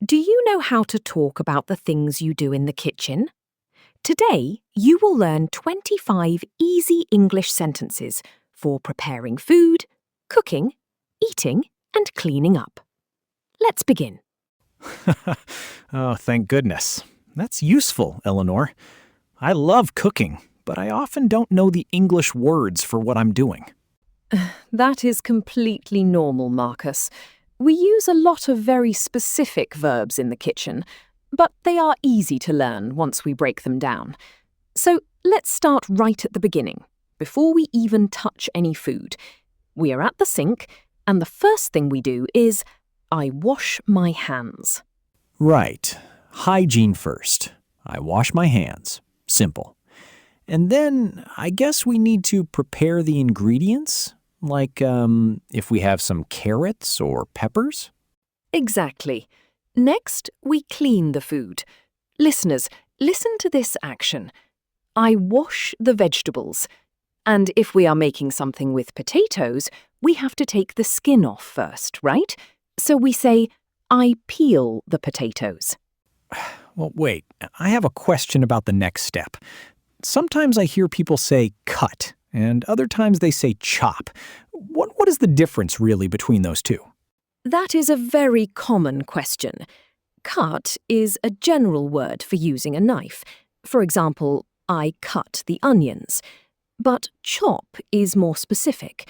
Do you know how to talk about the things you do in the kitchen? Today, you will learn 25 easy English sentences for preparing food, cooking, eating, and cleaning up. Let's begin. Oh, thank goodness. That's useful, Eleanor. I love cooking, but I often don't know the English words for what I'm doing. That is completely normal, Marcus. We use a lot of very specific verbs in the kitchen, but they are easy to learn once we break them down. So let's start right at the beginning, before we even touch any food. We are at the sink, and the first thing we do is, I wash my hands. Right. Hygiene first. I wash my hands. Simple. And then I guess we need to prepare the ingredients, like if we have some carrots or peppers. Exactly. Next, we clean the food. Listeners, listen to this action. I wash the vegetables. And if we are making something with potatoes, we have to take the skin off first, right? So we say, I peel the potatoes. Well, wait. I have a question about the next step. Sometimes I hear people say cut, and other times they say chop. What is the difference really between those two? That is a very common question. Cut is a general word for using a knife. For example, I cut the onions. But chop is more specific.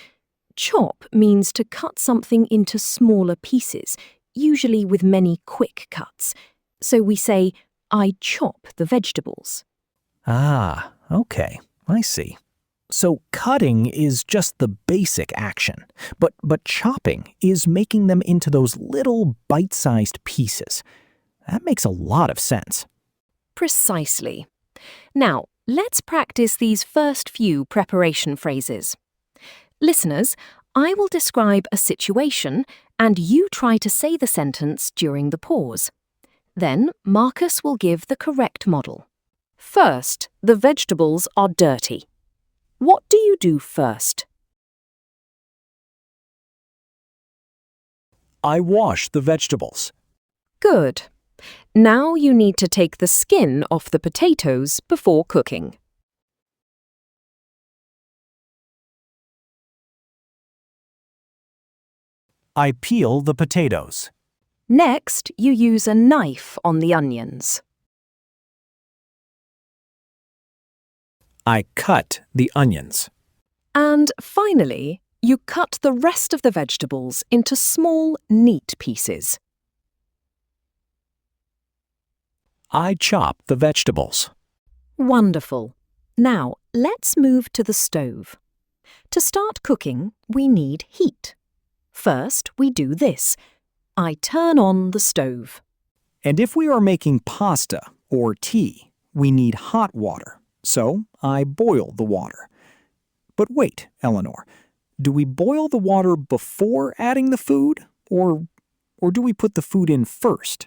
Chop means to cut something into smaller pieces, usually with many quick cuts. So we say, I chop the vegetables. Ah, okay. I see. So cutting is just the basic action, but chopping is making them into those little bite-sized pieces. That makes a lot of sense. Precisely. Now, let's practice these first few preparation phrases. Listeners, I will describe a situation and you try to say the sentence during the pause. Then Marcus will give the correct model. First, the vegetables are dirty. What do you do first? I wash the vegetables. Good. Now you need to take the skin off the potatoes before cooking. I peel the potatoes. Next, you use a knife on the onions. I cut the onions. And finally, you cut the rest of the vegetables into small, neat pieces. I chop the vegetables. Wonderful. Now, let's move to the stove. To start cooking, we need heat. First, we do this. I turn on the stove. And if we are making pasta or tea, we need hot water. So I boil the water. But wait, Eleanor, do we boil the water before adding the food, or do we put the food in first?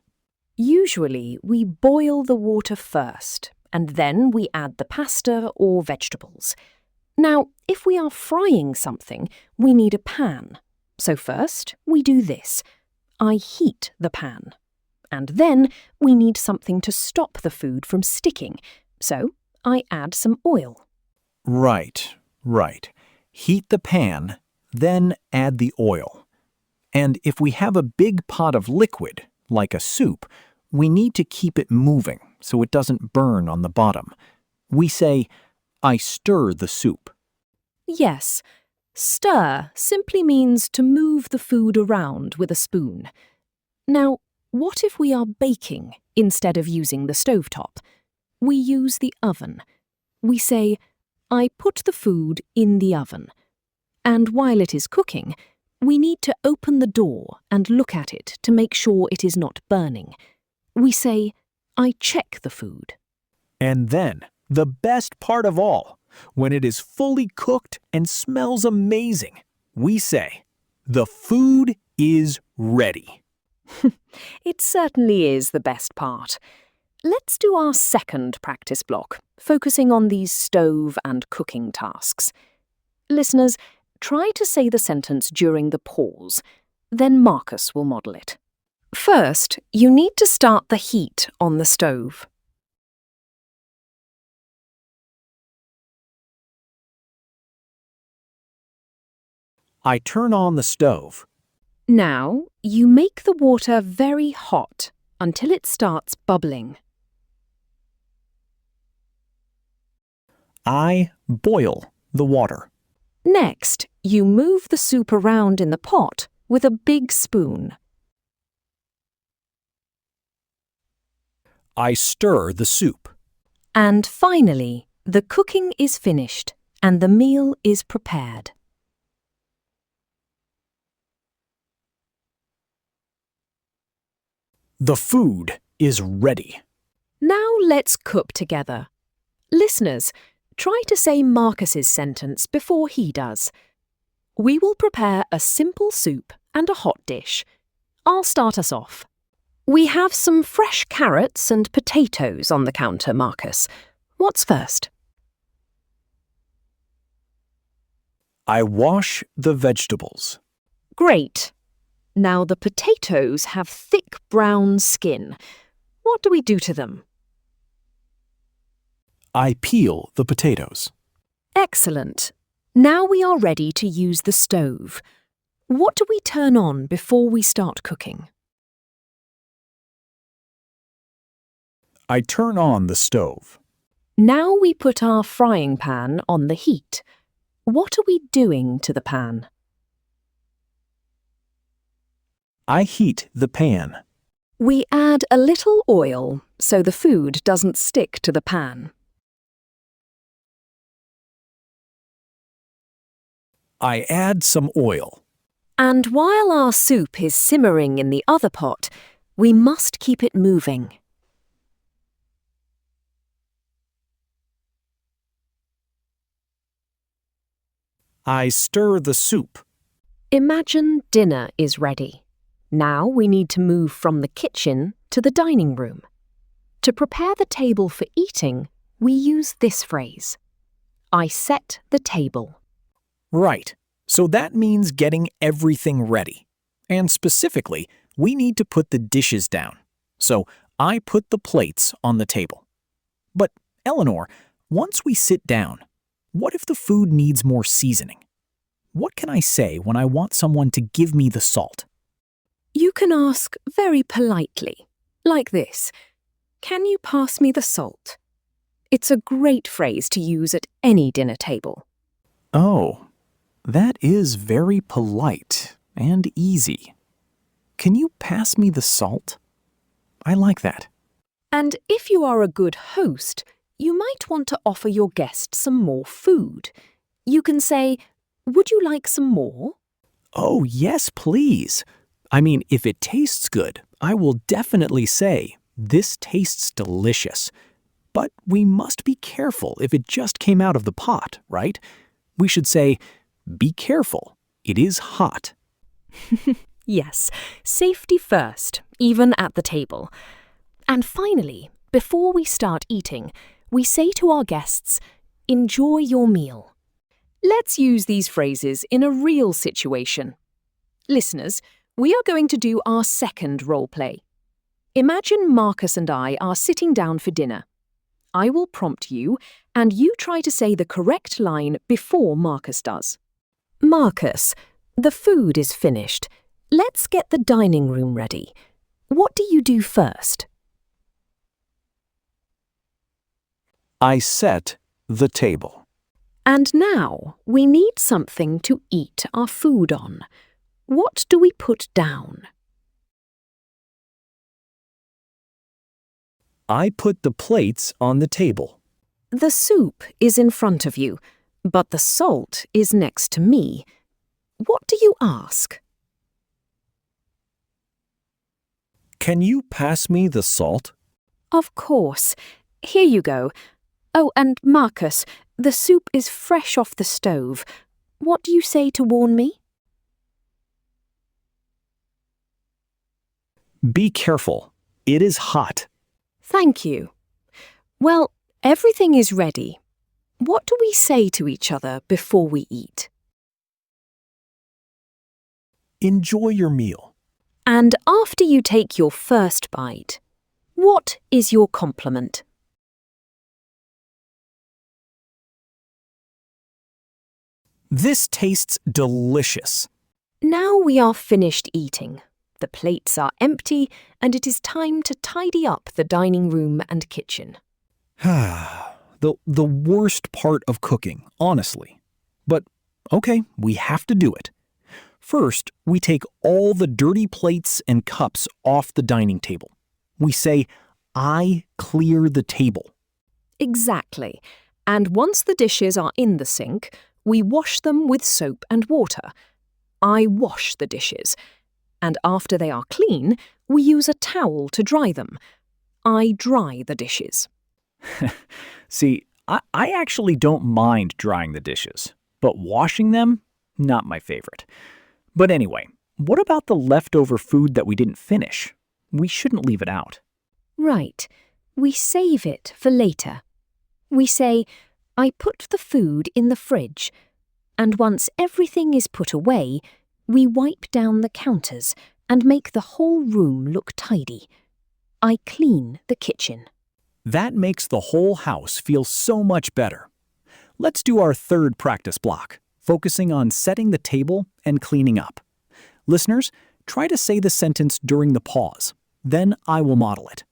Usually, we boil the water first, and then we add the pasta or vegetables. Now, if we are frying something, we need a pan. So first, we do this. I heat the pan. And then we need something to stop the food from sticking. So I add some oil. Right. Heat the pan, then add the oil. And if we have a big pot of liquid, like a soup, we need to keep it moving so it doesn't burn on the bottom. We say, I stir the soup. Yes, stir simply means to move the food around with a spoon. Now, what if we are baking instead of using the stovetop? We use the oven. We say, I put the food in the oven. And while it is cooking, we need to open the door and look at it to make sure it is not burning. We say, I check the food. And then, the best part of all, when it is fully cooked and smells amazing, we say, the food is ready. It certainly is the best part. Let's do our second practice block, focusing on these stove and cooking tasks. Listeners, try to say the sentence during the pause. Then Marcus will model it. First, you need to start the heat on the stove. I turn on the stove. Now, you make the water very hot until it starts bubbling. I boil the water. Next, you move the soup around in the pot with a big spoon. I stir the soup. And finally, the cooking is finished and the meal is prepared. The food is ready. Now let's cook together. Listeners, try to say Marcus's sentence before he does. We will prepare a simple soup and a hot dish. I'll start us off. We have some fresh carrots and potatoes on the counter, Marcus. What's first? I wash the vegetables. Great. Now the potatoes have thick brown skin. What do we do to them? I peel the potatoes. Excellent. Now we are ready to use the stove. What do we turn on before we start cooking? I turn on the stove. Now we put our frying pan on the heat. What are we doing to the pan? I heat the pan. We add a little oil so the food doesn't stick to the pan. I add some oil. And while our soup is simmering in the other pot, we must keep it moving. I stir the soup. Imagine dinner is ready. Now we need to move from the kitchen to the dining room. To prepare the table for eating, we use this phrase: I set the table. Right. So that means getting everything ready. And specifically, we need to put the dishes down. So I put the plates on the table. But, Eleanor, once we sit down, what if the food needs more seasoning? What can I say when I want someone to give me the salt? You can ask very politely, like this: Can you pass me the salt? It's a great phrase to use at any dinner table. Oh, that is very polite and easy. Can you pass me the salt? I like that. And if you are a good host, you might want to offer your guest some more food. You can say, would you like some more? Oh, yes, please. I mean, if it tastes good, I will definitely say, this tastes delicious. But we must be careful if it just came out of the pot, right? We should say, be careful, it is hot. Yes, safety first, even at the table. And finally, before we start eating, we say to our guests, enjoy your meal. Let's use these phrases in a real situation. Listeners, we are going to do our second role play. Imagine Marcus and I are sitting down for dinner. I will prompt you, and you try to say the correct line before Marcus does. Marcus, the food is finished. Let's get the dining room ready. What do you do first? I set the table. And now we need something to eat our food on. What do we put down? I put the plates on the table. The soup is in front of you, but the salt is next to me. What do you ask? Can you pass me the salt? Of course. Here you go. Oh, and Marcus, the soup is fresh off the stove. What do you say to warn me? Be careful. It is hot. Thank you. Well, everything is ready. What do we say to each other before we eat? Enjoy your meal. And after you take your first bite, what is your compliment? This tastes delicious. Now we are finished eating. The plates are empty and it is time to tidy up the dining room and kitchen. The worst part of cooking, honestly. But okay, we have to do it. First, we take all the dirty plates and cups off the dining table. We say, I clear the table. Exactly. And once the dishes are in the sink, we wash them with soap and water. I wash the dishes. And after they are clean, we use a towel to dry them. I dry the dishes. See, I actually don't mind drying the dishes, but washing them, not my favorite. But anyway, what about the leftover food that we didn't finish? We shouldn't leave it out. Right. We save it for later. We say, I put the food in the fridge, and once everything is put away, we wipe down the counters and make the whole room look tidy. I clean the kitchen. That makes the whole house feel so much better. Let's do our third practice block, focusing on setting the table and cleaning up. Listeners, try to say the sentence during the pause. Then I will model it.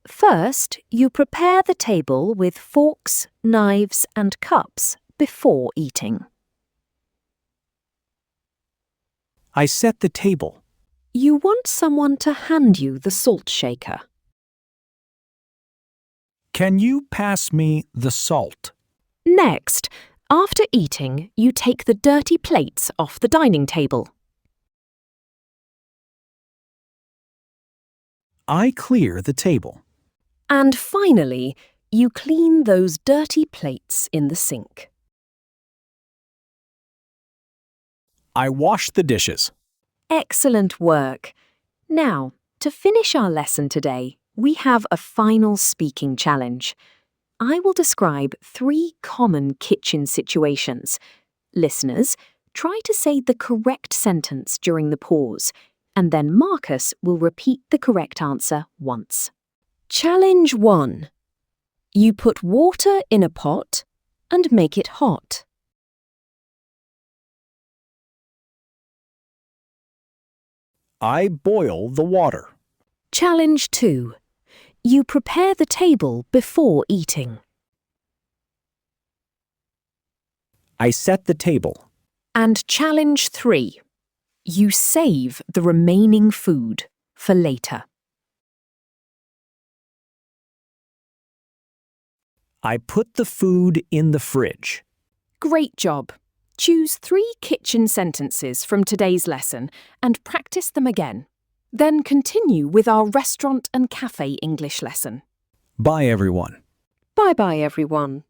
First, you prepare the table with forks, knives, and cups before eating. I set the table. You want someone to hand you the salt shaker. Can you pass me the salt? Next, after eating, you take the dirty plates off the dining table. I clear the table. And finally, you clean those dirty plates in the sink. I wash the dishes. Excellent work. Now, to finish our lesson today, we have a final speaking challenge. I will describe 3 common kitchen situations. Listeners, try to say the correct sentence during the pause, and then Marcus will repeat the correct answer once. Challenge 1. You put water in a pot and make it hot. I boil the water. Challenge 2. You prepare the table before eating. I set the table. And challenge 3. You save the remaining food for later. I put the food in the fridge. Great job. Choose 3 kitchen sentences from today's lesson and practice them again. Then continue with our restaurant and cafe English lesson. Bye, everyone. Bye-bye, everyone.